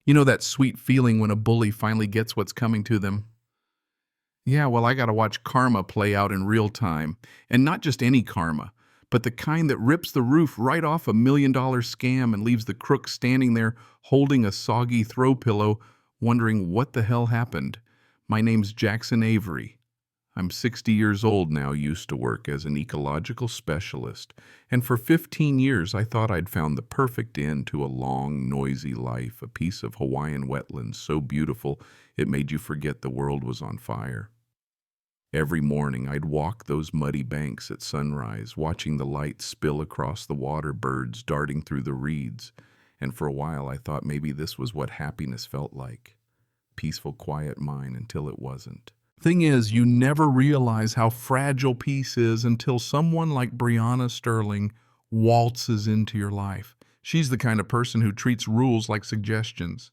You know that sweet feeling when a bully finally gets what's coming to them? Yeah, well, I gotta watch karma play out in real time. And not just any karma, but the kind that rips the roof right off a $1 million scam and leaves the crook standing there holding a soggy throw pillow, wondering what the hell happened. My name's Jackson Avery. I'm 60 years old now, used to work as an ecological specialist, and for 15 years I thought I'd found the perfect end to a long, noisy life, a piece of Hawaiian wetlands so beautiful it made you forget the world was on fire. Every morning I'd walk those muddy banks at sunrise, watching the light spill across the water, birds darting through the reeds, and for a while I thought maybe this was what happiness felt like. Peaceful, quiet mind until it wasn't. Thing is, you never realize how fragile peace is until someone like Briana Sterling waltzes into your life. She's the kind of person who treats rules like suggestions.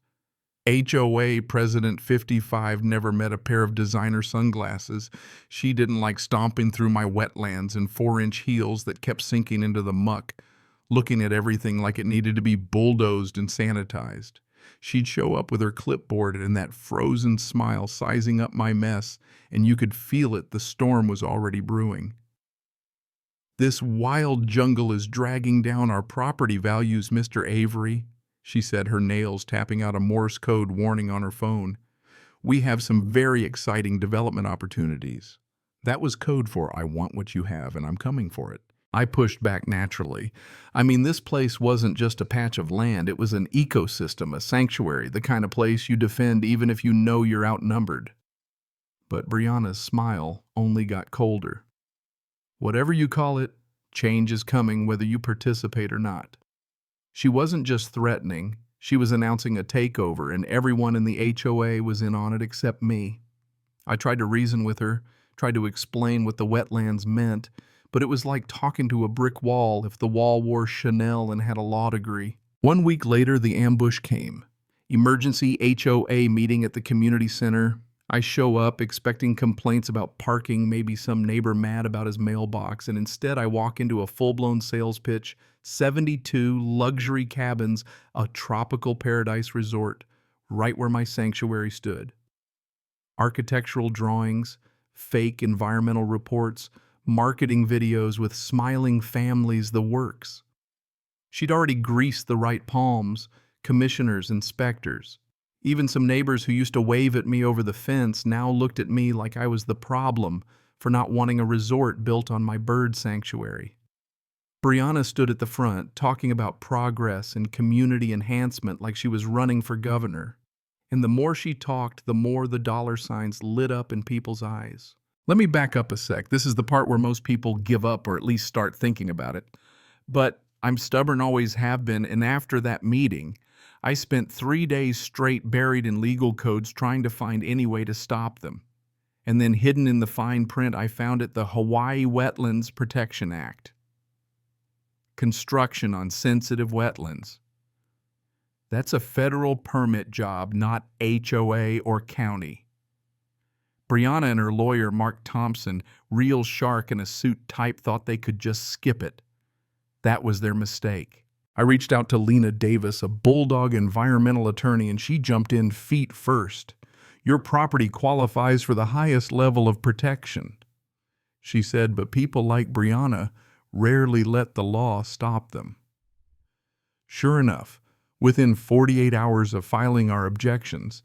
HOA President 55 never met a pair of designer sunglasses. She didn't like stomping through my wetlands in 4-inch heels that kept sinking into the muck, looking at everything like it needed to be bulldozed and sanitized. She'd show up with her clipboard and that frozen smile sizing up my mess, and you could feel it, the storm was already brewing. "This wild jungle is dragging down our property values, Mr. Avery," she said, her nails tapping out a Morse code warning on her phone. "We have some very exciting development opportunities." That was code for "I want what you have and I'm coming for it." I pushed back naturally. I mean, this place wasn't just a patch of land, it was an ecosystem, a sanctuary, the kind of place you defend even if you know you're outnumbered. But Brianna's smile only got colder. "Whatever you call it, change is coming whether you participate or not." She wasn't just threatening, she was announcing a takeover, and everyone in the HOA was in on it except me. I tried to reason with her, tried to explain what the wetlands meant, but it was like talking to a brick wall if the wall wore Chanel and had a law degree. 1 week later, the ambush came. Emergency HOA meeting at the community center. I show up expecting complaints about parking, maybe some neighbor mad about his mailbox, and instead I walk into a full-blown sales pitch, 72 luxury cabins, a tropical paradise resort, right where my sanctuary stood. Architectural drawings, fake environmental reports, marketing videos with smiling families, the works. She'd already greased the right palms, commissioners, inspectors. Even some neighbors who used to wave at me over the fence now looked at me like I was the problem for not wanting a resort built on my bird sanctuary. Briana stood at the front, talking about progress and community enhancement like she was running for governor. And the more she talked, the more the dollar signs lit up in people's eyes. Let me back up a sec. This is the part where most people give up or at least start thinking about it. But I'm stubborn, always have been, and after that meeting, I spent 3 days straight buried in legal codes trying to find any way to stop them. And then hidden in the fine print, I found it the Hawaii Wetlands Protection Act. Construction on sensitive wetlands. That's a federal permit job, not HOA or county. Briana and her lawyer, Mark Thompson, real shark in a suit type, thought they could just skip it. That was their mistake. I reached out to Lena Davis, a bulldog environmental attorney, and she jumped in feet first. "Your property qualifies for the highest level of protection," she said, but people like Briana rarely let the law stop them. Sure enough, within 48 hours of filing our objections,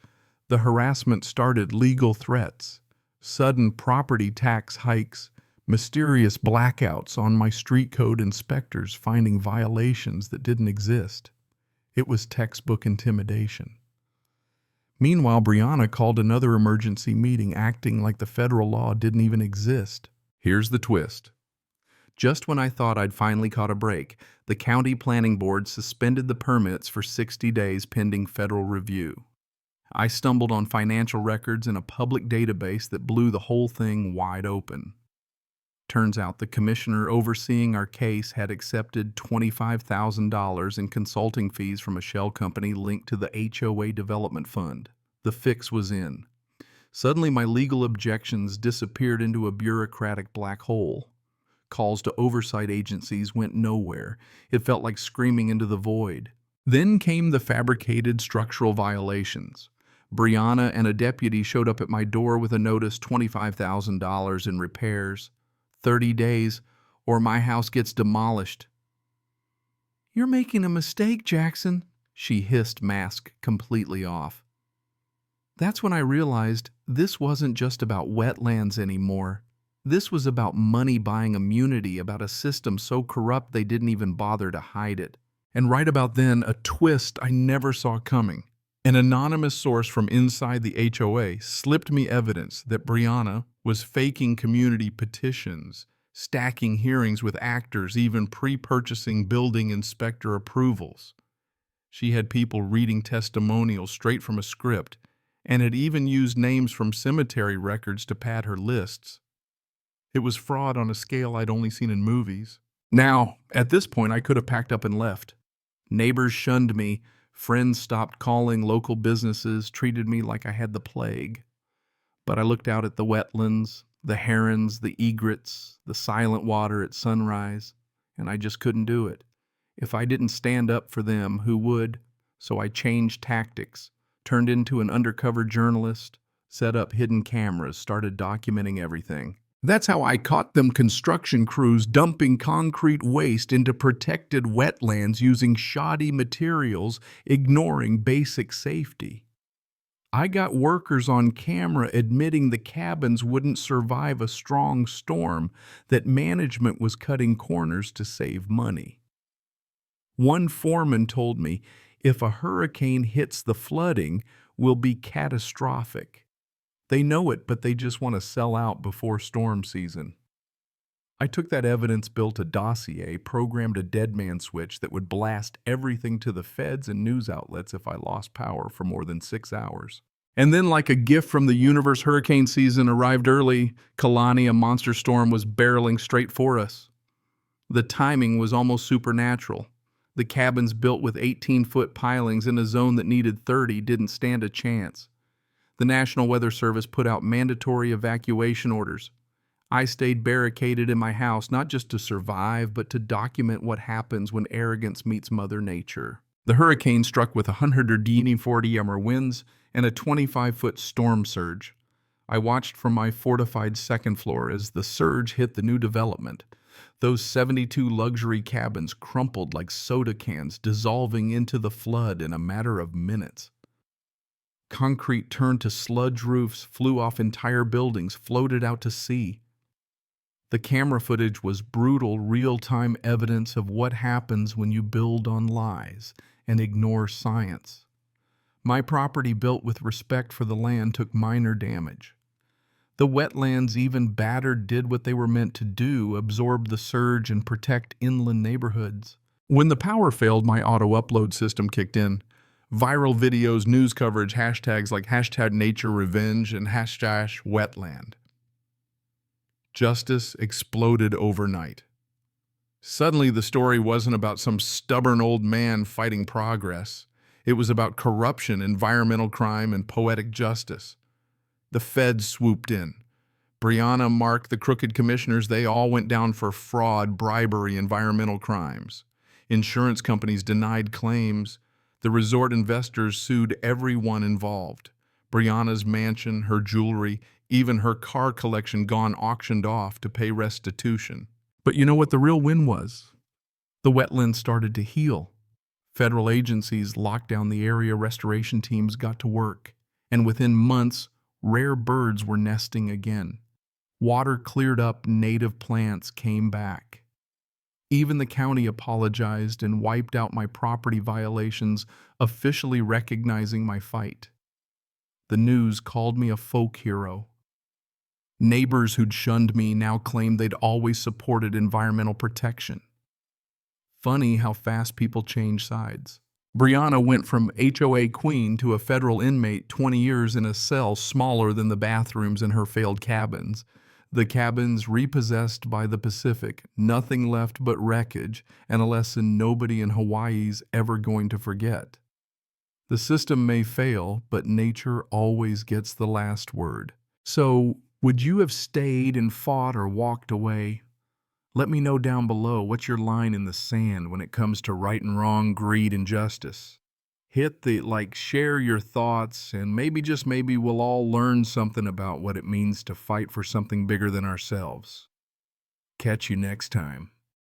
the harassment started: legal threats, sudden property tax hikes, mysterious blackouts on my street code inspectors finding violations that didn't exist. It was textbook intimidation. Meanwhile, Briana called another emergency meeting, acting like the federal law didn't even exist. Here's the twist. Just when I thought I'd finally caught a break, the county planning board suspended the permits for 60 days pending federal review. I stumbled on financial records in a public database that blew the whole thing wide open. Turns out the commissioner overseeing our case had accepted $25,000 in consulting fees from a shell company linked to the HOA Development Fund. The fix was in. Suddenly my legal objections disappeared into a bureaucratic black hole. Calls to oversight agencies went nowhere. It felt like screaming into the void. Then came the fabricated structural violations. Briana and a deputy showed up at my door with a notice $25,000 in repairs, 30 days, or my house gets demolished. "You're making a mistake, Jackson," she hissed, mask completely off. That's when I realized this wasn't just about wetlands anymore. This was about money buying immunity, about a system so corrupt they didn't even bother to hide it. And right about then, a twist I never saw coming. An anonymous source from inside the HOA slipped me evidence that Briana was faking community petitions, stacking hearings with actors, even pre-purchasing building inspector approvals. She had people reading testimonials straight from a script, and had even used names from cemetery records to pad her lists. It was fraud on a scale I'd only seen in movies. Now, at this point, I could have packed up and left. Neighbors shunned me, friends stopped calling, local businesses treated me like I had the plague. But I looked out at the wetlands, the herons, the egrets, the silent water at sunrise, and I just couldn't do it. If I didn't stand up for them, who would? So I changed tactics, turned into an undercover journalist, set up hidden cameras, started documenting everything. That's how I caught them construction crews dumping concrete waste into protected wetlands using shoddy materials, ignoring basic safety. I got workers on camera admitting the cabins wouldn't survive a strong storm, that management was cutting corners to save money. One foreman told me, if a hurricane hits the flooding, will be catastrophic. They know it, but they just want to sell out before storm season. I took that evidence, built a dossier, programmed a dead man switch that would blast everything to the feds and news outlets if I lost power for more than 6 hours. And then, like a gift from the universe, hurricane season arrived early. Kalani, a monster storm, was barreling straight for us. The timing was almost supernatural. The cabins built with 18-foot pilings in a zone that needed 30 didn't stand a chance. The National Weather Service put out mandatory evacuation orders. I stayed barricaded in my house, not just to survive, but to document what happens when arrogance meets Mother Nature. The hurricane struck with 140 winds and a 25-foot storm surge. I watched from my fortified second floor as the surge hit the new development. Those 72 luxury cabins crumpled like soda cans, dissolving into the flood in a matter of minutes. Concrete turned to sludge roofs, flew off entire buildings, floated out to sea. The camera footage was brutal, real-time evidence of what happens when you build on lies and ignore science. My property, built with respect for the land, took minor damage. The wetlands, even battered, did what they were meant to do, absorb the surge and protect inland neighborhoods. When the power failed, my auto-upload system kicked in. Viral videos, news coverage, hashtags like #NatureRevenge and #Wetland. Justice exploded overnight. Suddenly, the story wasn't about some stubborn old man fighting progress. It was about corruption, environmental crime, and poetic justice. The feds swooped in. Briana, Mark, the crooked commissioners, they all went down for fraud, bribery, environmental crimes. Insurance companies denied claims. The resort investors sued everyone involved. Briana's mansion, her jewelry, even her car collection gone auctioned off to pay restitution. But you know what the real win was? The wetlands started to heal. Federal agencies locked down the area, restoration teams got to work, and within months, rare birds were nesting again. Water cleared up, native plants came back. Even the county apologized and wiped out my property violations, officially recognizing my fight. The news called me a folk hero. Neighbors who'd shunned me now claimed they'd always supported environmental protection. Funny how fast people change sides. Briana went from HOA queen to a federal inmate, 20 years in a cell smaller than the bathrooms in her failed cabins. The cabins repossessed by the Pacific, nothing left but wreckage, and a lesson nobody in Hawaii's ever going to forget. The system may fail, but nature always gets the last word. So, would you have stayed and fought or walked away? Let me know down below what's your line in the sand when it comes to right and wrong, greed and justice. Hit the share your thoughts, and maybe, just maybe, we'll all learn something about what it means to fight for something bigger than ourselves. Catch you next time.